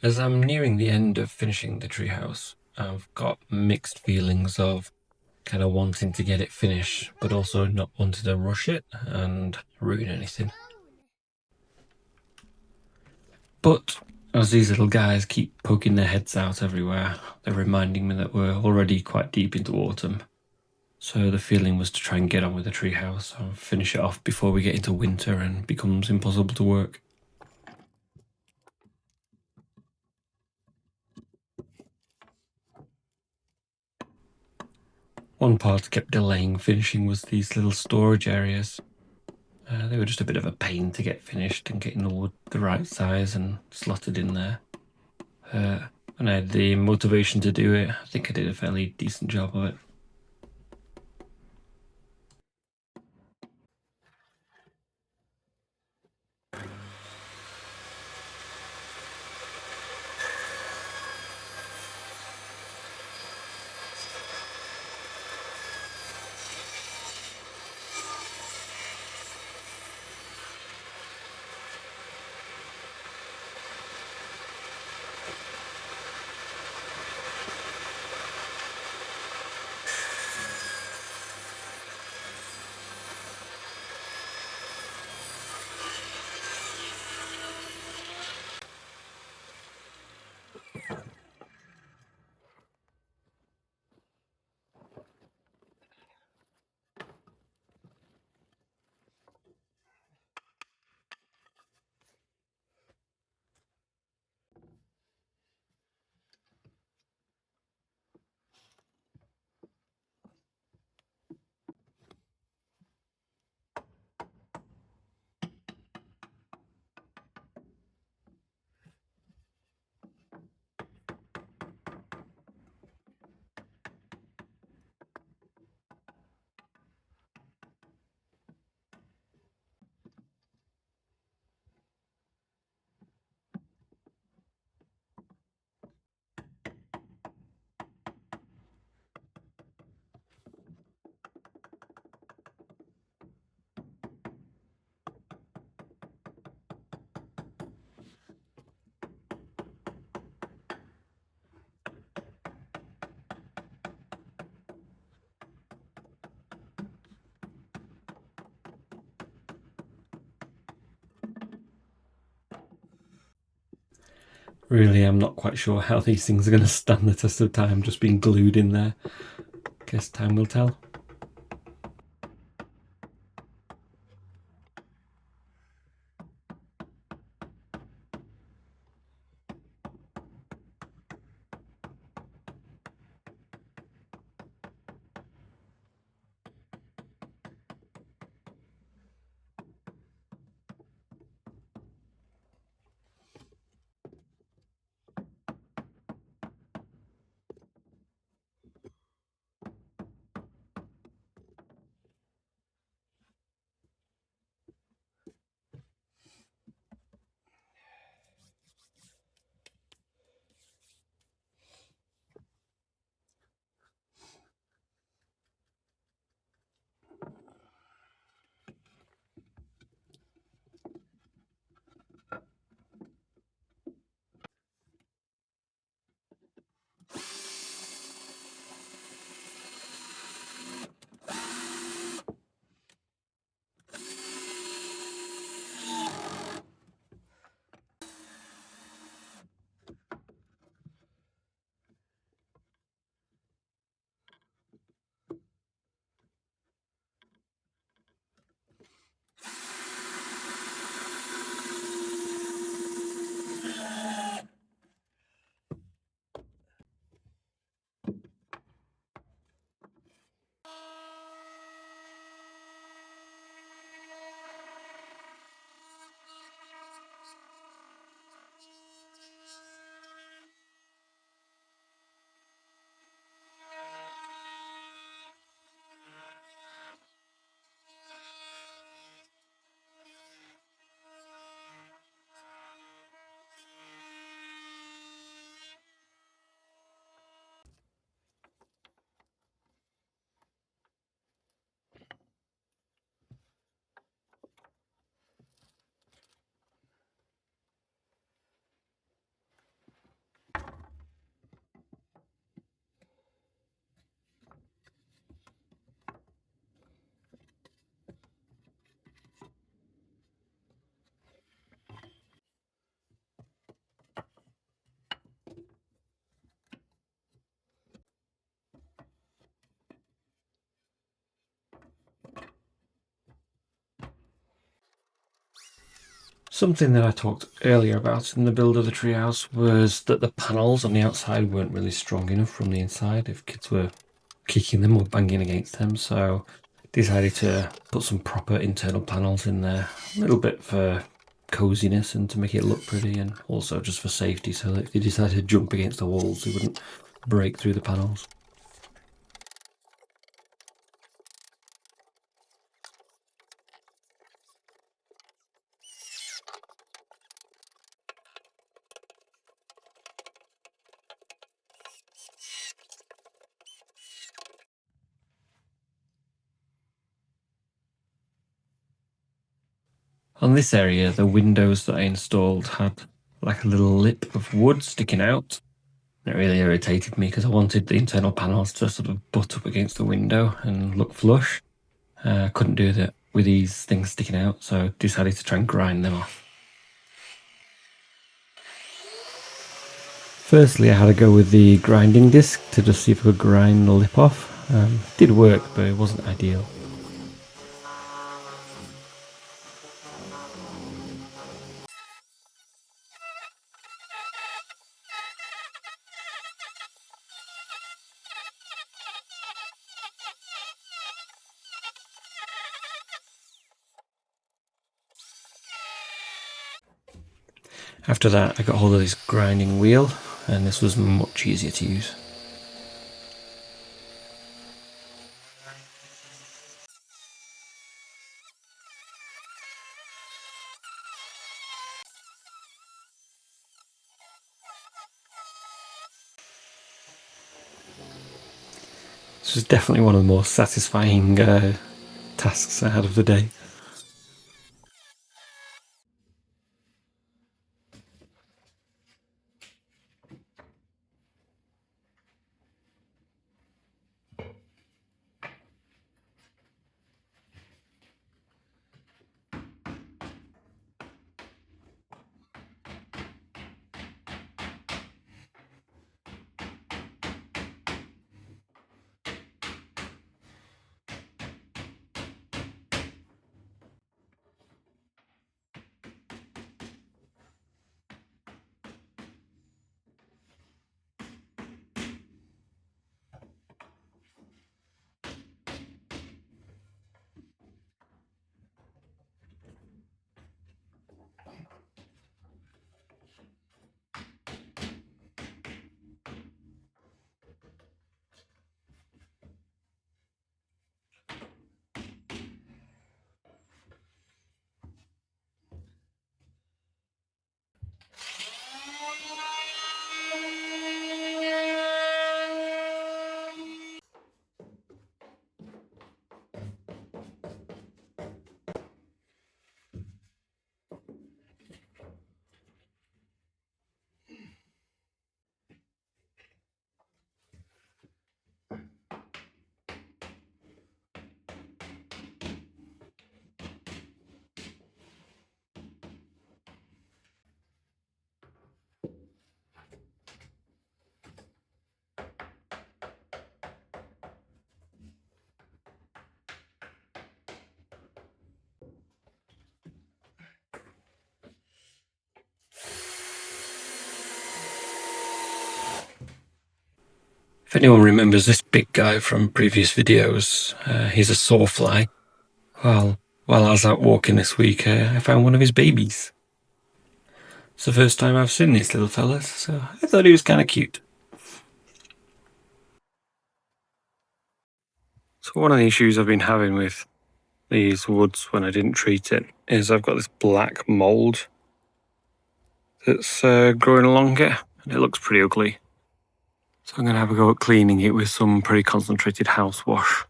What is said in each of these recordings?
As I'm nearing the end of finishing the treehouse, I've got mixed feelings of kind of wanting to get it finished, but also not wanting to rush it and ruin anything. But as these little guys keep poking their heads out everywhere, they're reminding me that we're already quite deep into autumn. So the feeling was to try and get on with the treehouse and finish it off before we get into winter and becomes impossible to work. One part kept delaying finishing was these little storage areas. They were just a bit of a pain to get finished and getting the wood the right size and slotted in there. And I had the motivation to do it. I think I did a fairly decent job of it. Really, I'm not quite sure how these things are going to stand the test of time just being glued in there. Guess time will tell. Something that I talked earlier about in the build of the treehouse was that the panels on the outside weren't really strong enough from the inside if kids were kicking them or banging against them, so decided to put some proper internal panels in there, a little bit for coziness and to make it look pretty, and also just for safety, so that if they decided to jump against the walls they wouldn't break through the panels. On this area, the windows that I installed had like a little lip of wood sticking out. It really irritated me because I wanted the internal panels to sort of butt up against the window and look flush. Couldn't do that with these things sticking out, so I decided to try and grind them off. Firstly, I had to go with the grinding disc to just see if I could grind the lip off. Did work, but it wasn't ideal. After that, I got hold of this grinding wheel, and this was much easier to use. This was definitely one of the more satisfying tasks I had of the day. If anyone remembers this big guy from previous videos, he's a sawfly. While I was out walking this week, I found one of his babies. It's the first time I've seen these little fellas, so I thought he was kind of cute. So one of the issues I've been having with these woods when I didn't treat it is I've got this black mould that's growing along it, and it looks pretty ugly. So I'm going to have a go at cleaning it with some pretty concentrated house wash.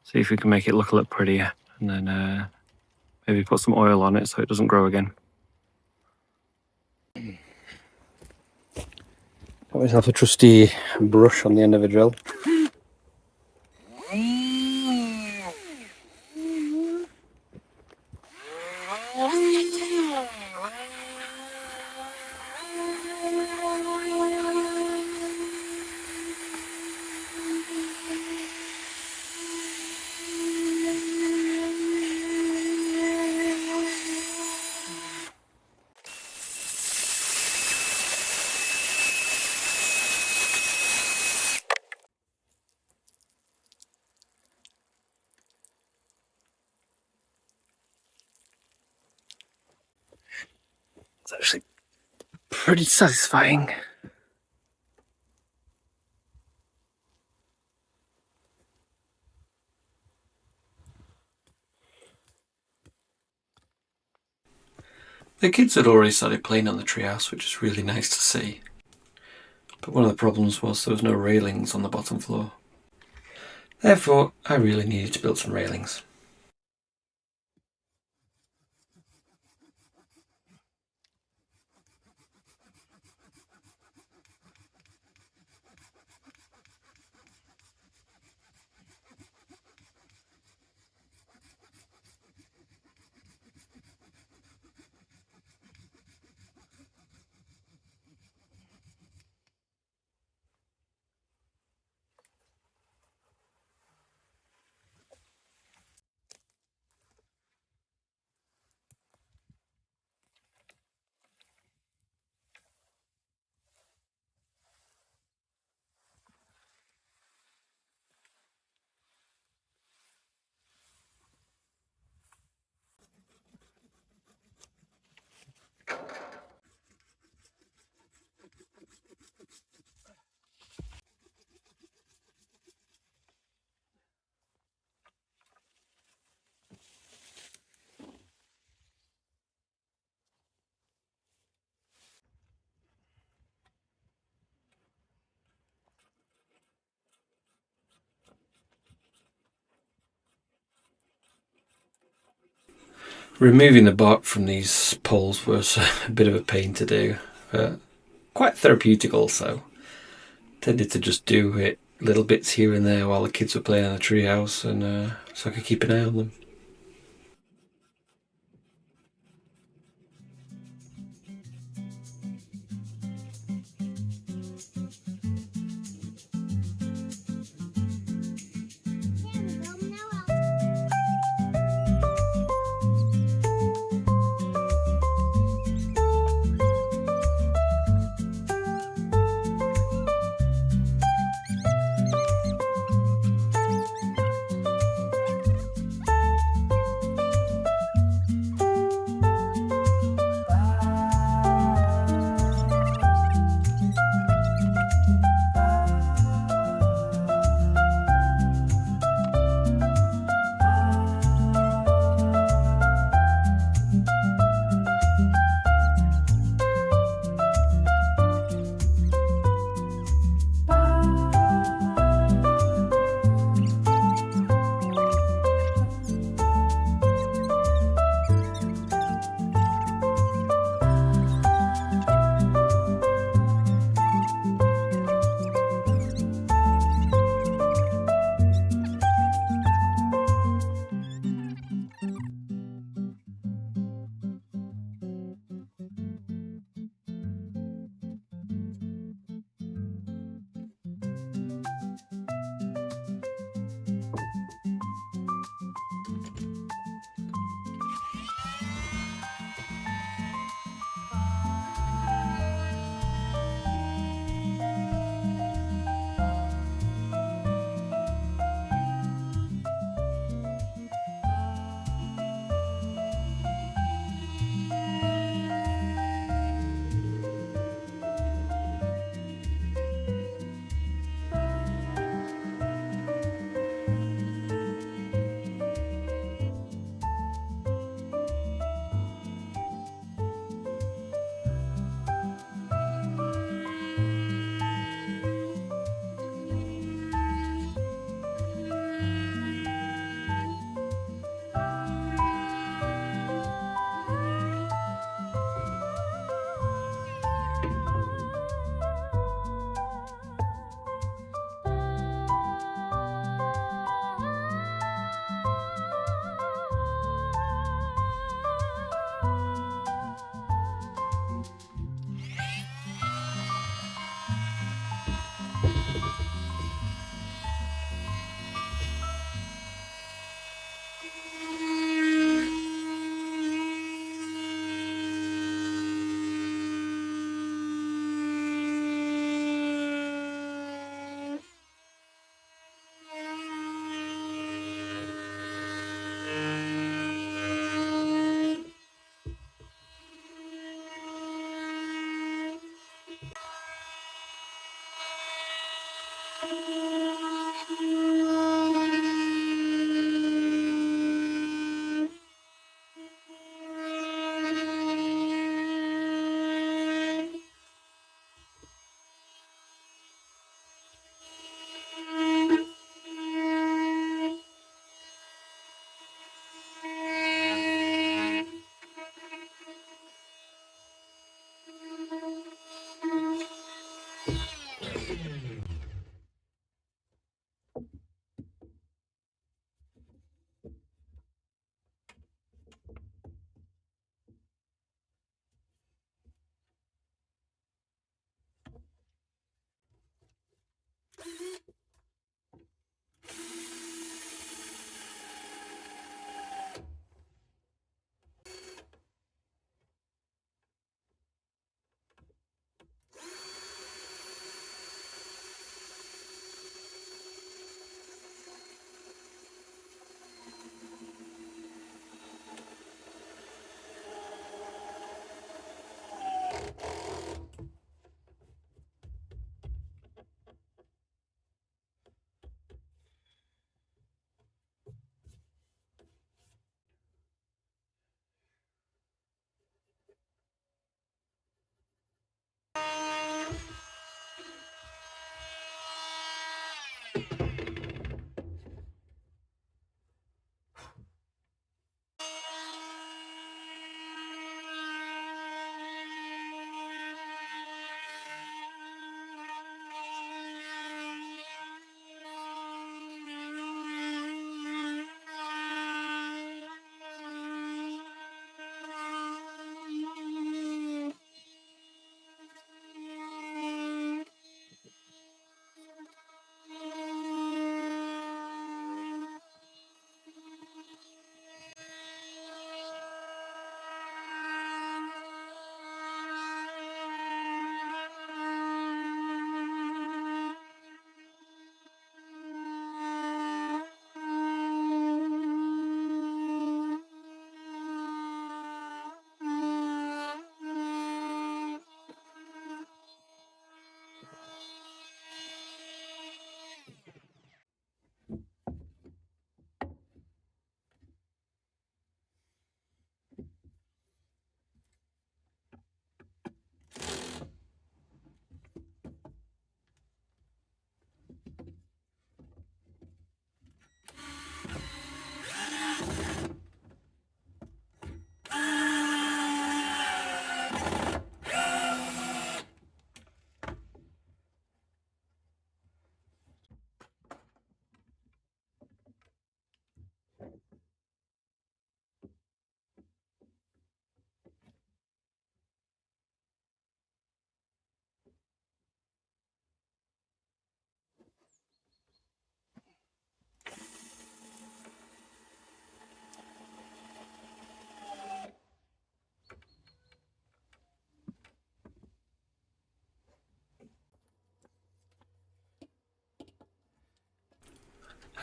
See if we can make it look a little prettier, and then maybe put some oil on it so it doesn't grow again. Got myself a trusty brush on the end of a drill. pretty satisfying. The kids had already started playing on the treehouse, which is really nice to see. But one of the problems was there was no railings on the bottom floor. Therefore, I really needed to build some railings. Removing the bark from these poles was a bit of a pain to do. Quite therapeutic also. Tended to just do it little bits here and there while the kids were playing in the treehouse, and so I could keep an eye on them.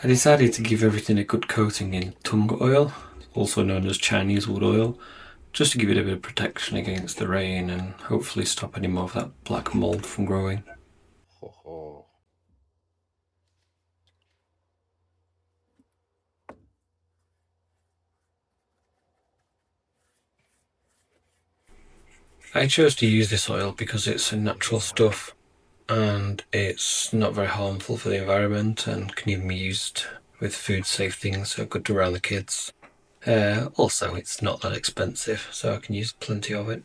I decided to give everything a good coating in tung oil, also known as Chinese wood oil, just to give it a bit of protection against the rain and hopefully stop any more of that black mold from growing. Ho ho. I chose to use this oil because it's a natural stuff and it's not very harmful for the environment and can even be used with food safe things, so good around the kids. Also, it's not that expensive, so I can use plenty of it.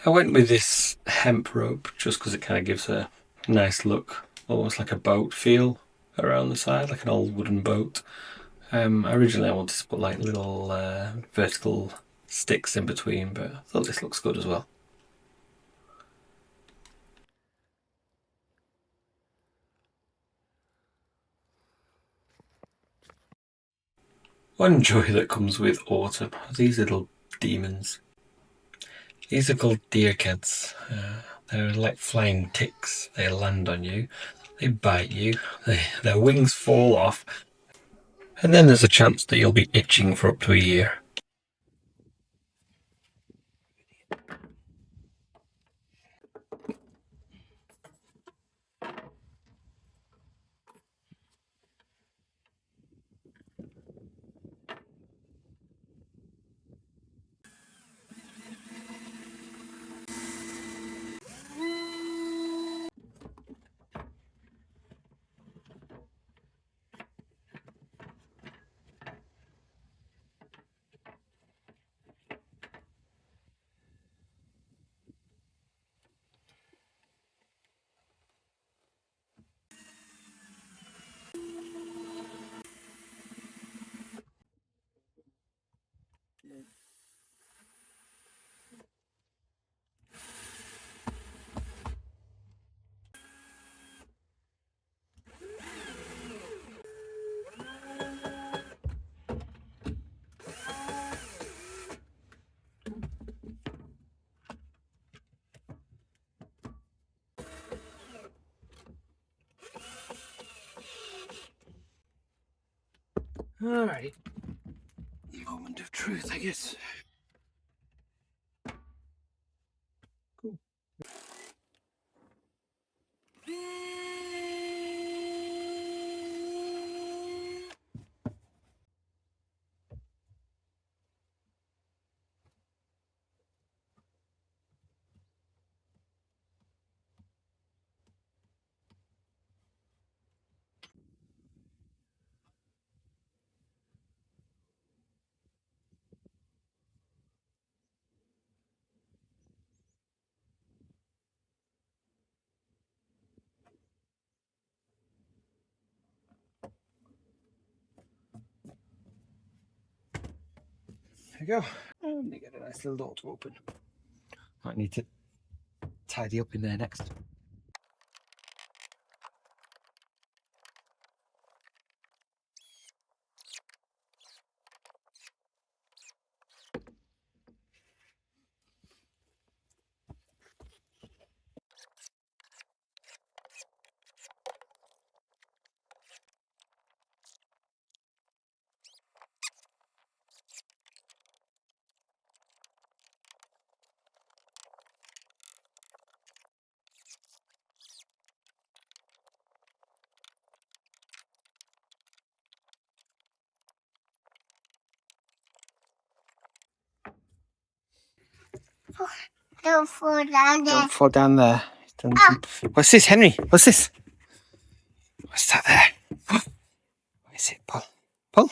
I went with this hemp rope just because it kind of gives a nice look, almost like a boat feel around the side, like an old wooden boat. Originally I wanted to put like little vertical sticks in between, but I thought this looks good as well. One joy that comes with autumn are these little demons. These are called deercats. They're like flying ticks. They land on you, they bite you, their wings fall off, and then there's a chance that you'll be itching for up to a year. Alright. Moment of truth, I guess. Cool. There we go. And they get a nice little door to open. Might need to tidy up in there next. Don't fall down there. Don't fall down there. What's this, Henry? What's this? What's that there? What is it? Pull. Pull.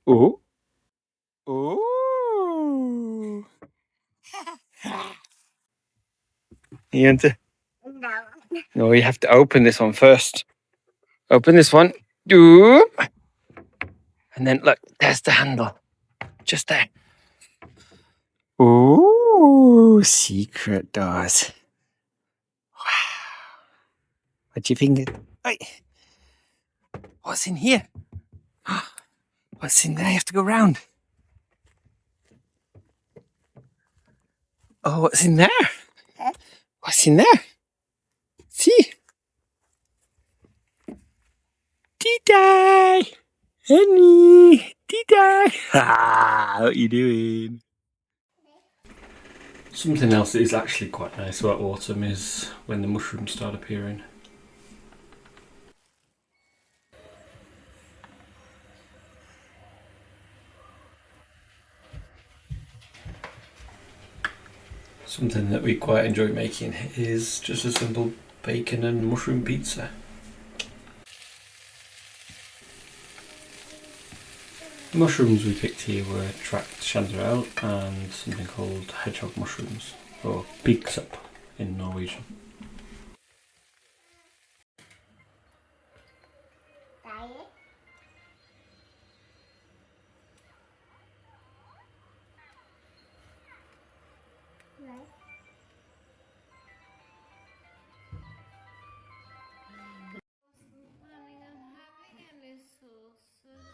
Ooh. Ooh. You want to? No. No, you have to open this one first. Open this one. Ooh. And then look, there's the handle. Just there. Ooh, secret doors. Wow. What do you think? Wait. What's in here? What's in there? You have to go round. Oh, what's in there? What's in there? See? Dee-die! Henry! Dee-die! Ah, what you doing? Something else that is actually quite nice about autumn is when the mushrooms start appearing. Something that we quite enjoy making is just a simple bacon and mushroom pizza. The mushrooms we picked here were tracked chanterelle and something called hedgehog mushrooms, or pigsup in Norwegian. Diet. Mm.